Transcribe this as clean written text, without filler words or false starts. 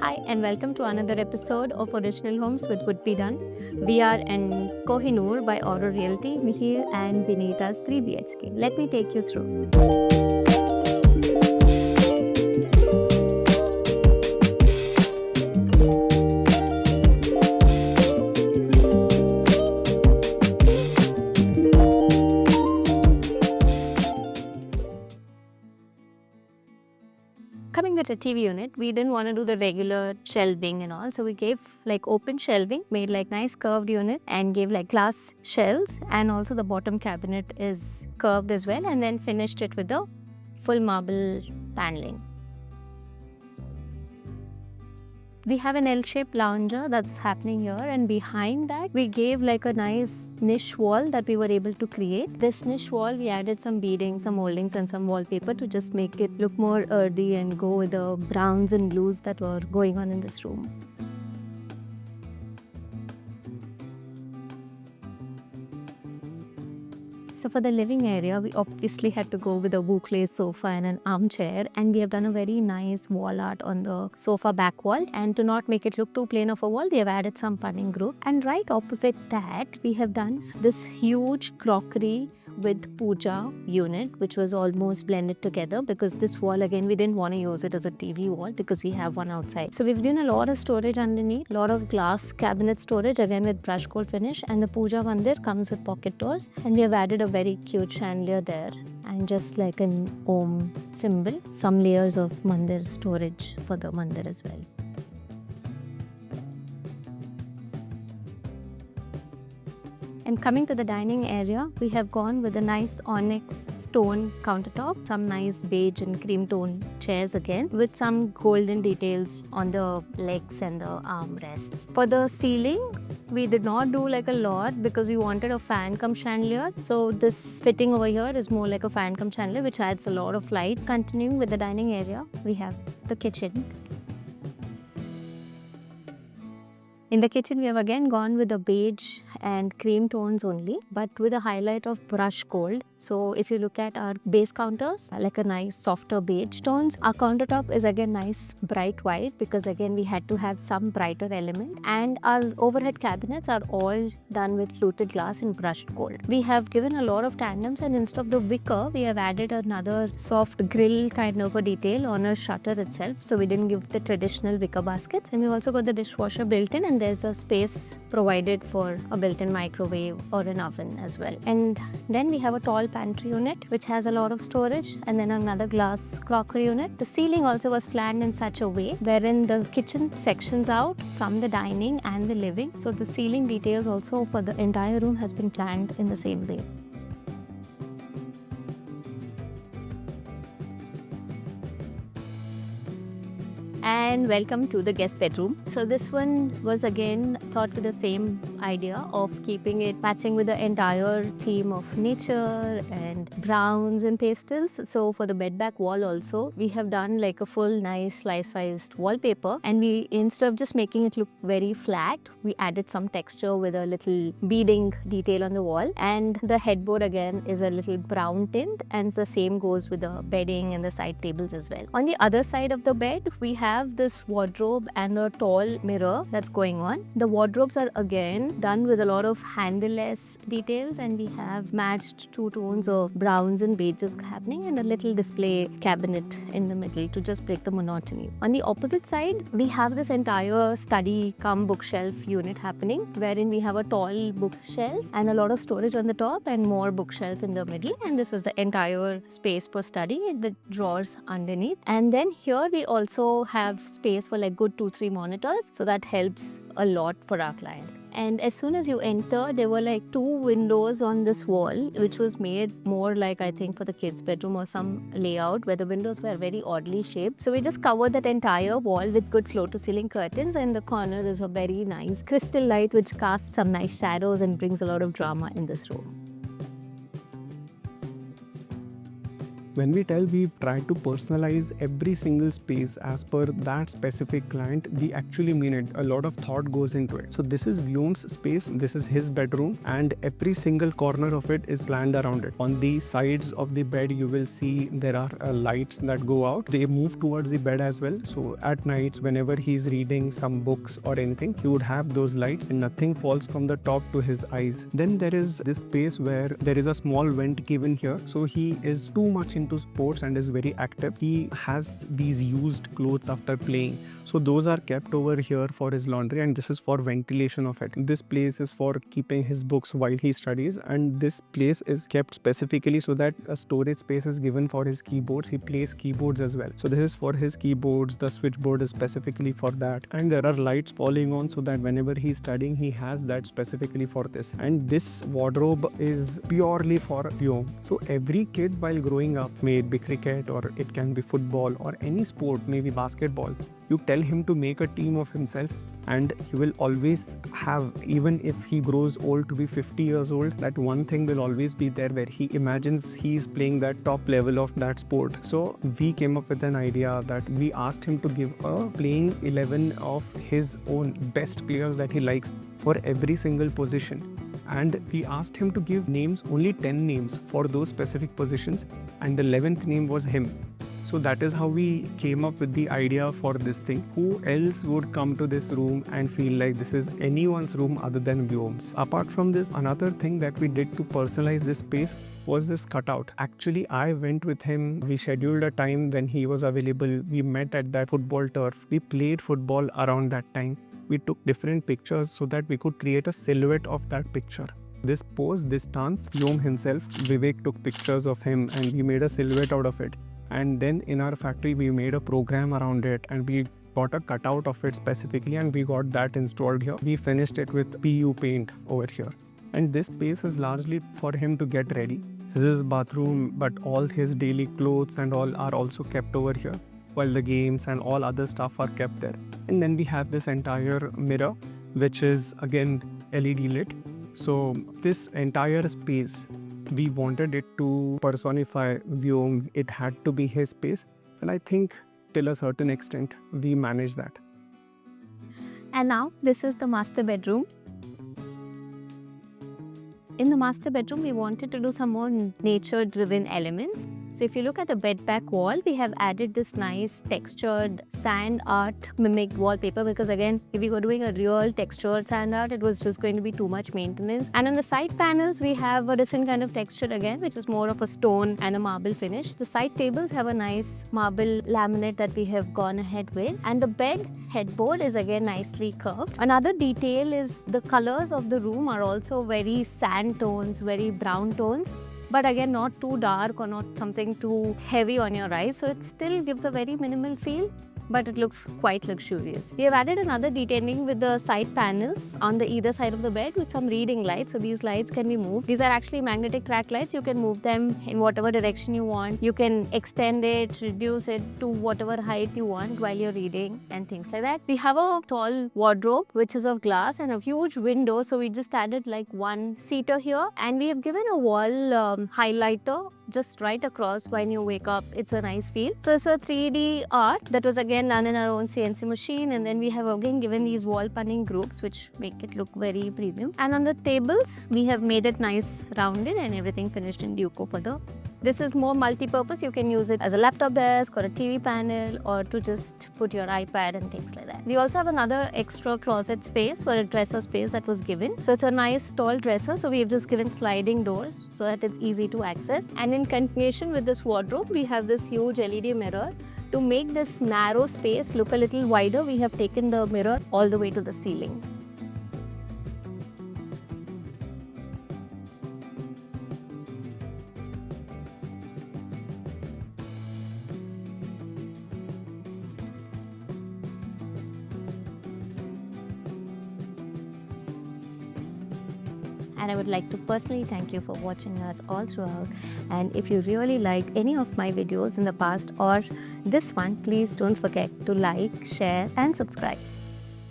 Hi and welcome to another episode of Original Homes with Would Be Done. We are in Kohinoor by Auro Realty, Mihir and Vinita's 3 BHK. Let me take you through. Coming with the TV unit, we didn't want to do the regular shelving and all. So we gave like open shelving, made like nice curved unit and gave like glass shelves, and also the bottom cabinet is curved as well, and then finished it with the full marble paneling. We have an L-shaped lounger that's happening here, and behind that we gave like a nice niche wall that we were able to create. This niche wall, we added some beading, some moldings and some wallpaper to just make it look more earthy and go with the browns and blues that were going on in this room. So for the living area, we obviously had to go with a boucle sofa and an armchair, and we have done a very nice wall art on the sofa back wall, and to not make it look too plain of a wall, we have added some punning group. And right opposite that, we have done this huge crockery with puja unit, which was almost blended together, because this wall, again, we didn't want to use it as a TV wall because we have one outside. So we've done a lot of storage underneath, a lot of glass cabinet storage, again with brush gold finish, and the puja mandir comes with pocket doors, and we have added a very cute chandelier there, and just like an Om symbol, some layers of mandir storage for the mandir as well. And coming to the dining area, we have gone with a nice onyx stone countertop, some nice beige and cream tone chairs again, with some golden details on the legs and the armrests. For the ceiling, we did not do like a lot because we wanted a fan cum chandelier. So this fitting over here is more like a fan cum chandelier, which adds a lot of light. Continuing with the dining area, we have the kitchen. In the kitchen, we have again gone with the beige and cream tones only, but with a highlight of brush gold. So if you look at our base counters, like a nice softer beige tones. Our countertop is again nice bright white, because again we had to have some brighter element. And our overhead cabinets are all done with fluted glass in brushed gold. We have given a lot of tandems, and instead of the wicker, we have added another soft grill kind of a detail on a shutter itself. So we didn't give the traditional wicker baskets. And we also got the dishwasher built in, and there's a space provided for a built-in microwave or an oven as well. And then we have a tall pantry unit which has a lot of storage, and then another glass crockery unit. The ceiling also was planned in such a way wherein the kitchen sections out from the dining and the living. So the ceiling details also for the entire room has been planned in the same way. And welcome to the guest bedroom. So this one was again thought with the same idea of keeping it matching with the entire theme of nature and browns and pastels. So for the bed back wall also, we have done like a full nice life-sized wallpaper, and we, instead of just making it look very flat, we added some texture with a little beading detail on the wall. And the headboard again is a little brown tint, and the same goes with the bedding and the side tables as well. On the other side of the bed, we have this wardrobe and a tall mirror that's going on. The wardrobes are again done with a lot of handleless details, and we have matched two tones of browns and beiges happening, and a little display cabinet in the middle to just break the monotony. On the opposite side, we have this entire study cum bookshelf unit happening, wherein we have a tall bookshelf and a lot of storage on the top and more bookshelf in the middle, and this is the entire space for study with drawers underneath. And then here we also have space for like good 2-3 monitors, so that helps a lot for our client. And as soon as you enter, there were like 2 windows on this wall, which was made more like, I think, for the kids' bedroom or some layout where the windows were very oddly shaped. So we just covered that entire wall with good floor-to-ceiling curtains, and the corner is a very nice crystal light which casts some nice shadows and brings a lot of drama in this room. When we tell we try to personalize every single space as per that specific client, we actually mean it. A lot of thought goes into it. So this is Vyom's space, this is his bedroom, and every single corner of it is planned around it. On the sides of the bed, you will see there are lights that go out. They move towards the bed as well. So at nights, whenever he's reading some books or anything, he would have those lights and nothing falls from the top to his eyes. Then there is this space where there is a small vent given here. So he is too much into sports and is very active. He has these used clothes after playing. So those are kept over here for his laundry, and this is for ventilation of it. This place is for keeping his books while he studies, and this place is kept specifically so that a storage space is given for his keyboards. He plays keyboards as well. So this is for his keyboards. The switchboard is specifically for that, and there are lights falling on so that whenever he's studying, he has that specifically for this. And this wardrobe is purely for Vyom. So every kid while growing up, may it be cricket or it can be football or any sport, maybe basketball, you tell him to make a team of himself, and he will always have, even if he grows old to be 50 years old, that one thing will always be there where he imagines he's playing that top level of that sport. So we came up with an idea that we asked him to give a playing 11 of his own best players that he likes for every single position. And we asked him to give names, only 10 names for those specific positions, and the 11th name was him. So that is how we came up with the idea for this thing. Who else would come to this room and feel like this is anyone's room other than Vyom's? Apart from this, another thing that we did to personalize this space was this cutout. Actually, I went with him. We scheduled a time when he was available. We met at that football turf. We played football around that time. We took different pictures so that we could create a silhouette of that picture. This pose, this stance, Vyom himself, Vivek took pictures of him and we made a silhouette out of it. And then in our factory, we made a program around it and we got a cutout of it specifically, and we got that installed here. We finished it with PU paint over here. And this space is largely for him to get ready. This is his bathroom, but all his daily clothes and all are also kept over here, while the games and all other stuff are kept there. And then we have this entire mirror, which is again LED lit. So this entire space, we wanted it to personify Vyom. It had to be his space, and I think till a certain extent we managed that. And now this is the master bedroom. In the master bedroom, we wanted to do some more nature-driven elements. So if you look at the bed back wall, we have added this nice textured sand art mimicked wallpaper, because again, if we were doing a real textured sand art, it was just going to be too much maintenance. And on the side panels, we have a different kind of texture again, which is more of a stone and a marble finish. The side tables have a nice marble laminate that we have gone ahead with. And the bed headboard is again nicely curved. Another detail is the colors of the room are also very sand tones, very brown tones. But again, not too dark or not something too heavy on your eyes. So it still gives a very minimal feel, but it looks quite luxurious. We have added another detailing with the side panels on the either side of the bed with some reading lights. So these lights can be moved. These are actually magnetic track lights. You can move them in whatever direction you want. You can extend it, reduce it to whatever height you want while you're reading and things like that. We have a tall wardrobe which is of glass and a huge window. So we just added like one seater here, and we have given a wall highlighter just right across when you wake up. It's a nice feel. So it's a 3D art that was again done in our own CNC machine, and then we have again given these wall punning groups which make it look very premium. And on the tables, we have made it nice rounded and everything finished in Duco for the. This is more multi-purpose. You can use it as a laptop desk or a TV panel, or to just put your iPad and things like that. We also have another extra closet space for a dresser space that was given. So it's a nice tall dresser. So we have just given sliding doors so that it's easy to access. And in continuation with this wardrobe, we have this huge LED mirror. To make this narrow space look a little wider, we have taken the mirror all the way to the ceiling. And I would like to personally thank you for watching us all throughout. And if you really like any of my videos in the past or this one, please don't forget to like, share and subscribe.